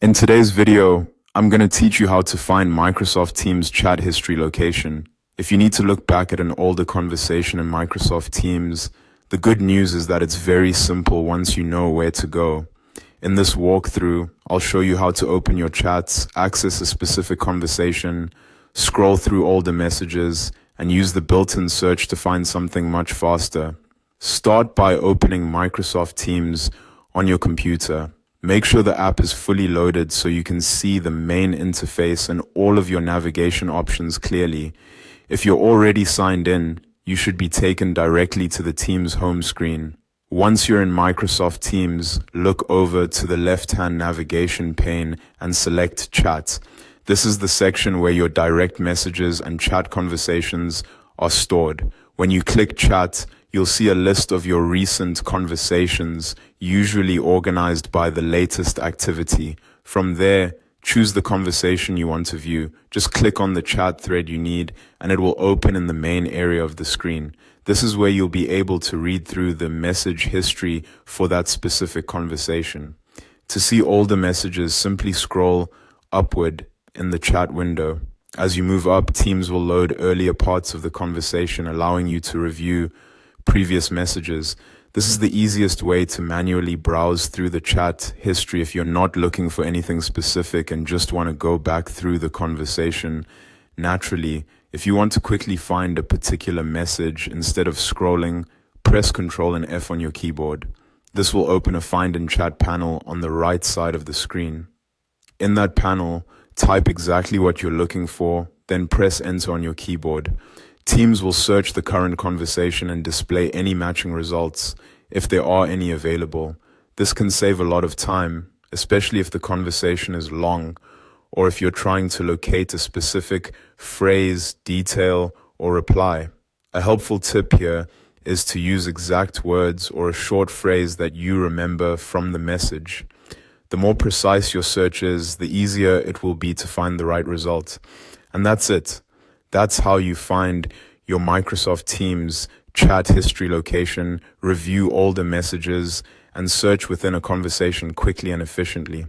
In today's video, I'm going to teach you how to find Microsoft Teams chat history location. If you need to look back at an older conversation in Microsoft Teams, the good news is that it's very simple once you know where to go. In this walkthrough, I'll show you how to open your chats, access a specific conversation, scroll through older messages, and use the built-in search to find something much faster. Start by opening Microsoft Teams on your computer. Make sure the app is fully loaded so you can see the main interface and all of your navigation options clearly. If you're already signed in, you should be taken directly to the Teams home screen. Once you're in Microsoft Teams, look over to the left-hand navigation pane and select Chat. This is the section where your direct messages and chat conversations are stored. When you click Chat, you'll see a list of your recent conversations, usually organized by the latest activity. From there, choose the conversation you want to view. Just click on the chat thread you need, and it will open in the main area of the screen. This is where you'll be able to read through the message history for that specific conversation. To see older messages, simply scroll upward in the chat window. As you move up, Teams will load earlier parts of the conversation, allowing you to review previous messages. This is the easiest way to manually browse through the chat history if you're not looking for anything specific and just want to go back through the conversation naturally. If you want to quickly find a particular message, instead of scrolling, press Ctrl and F on your keyboard. This will open a Find in Chat panel on the right side of the screen. In that panel, type exactly what you're looking for, then press Enter on your keyboard. Teams will search the current conversation and display any matching results, if there are any available. This can save a lot of time, especially if the conversation is long, or if you're trying to locate a specific phrase, detail, or reply. A helpful tip here is to use exact words or a short phrase that you remember from the message. The more precise your search is, the easier it will be to find the right result. And that's it. That's how you find your Microsoft Teams chat history location, review older messages, and search within a conversation quickly and efficiently.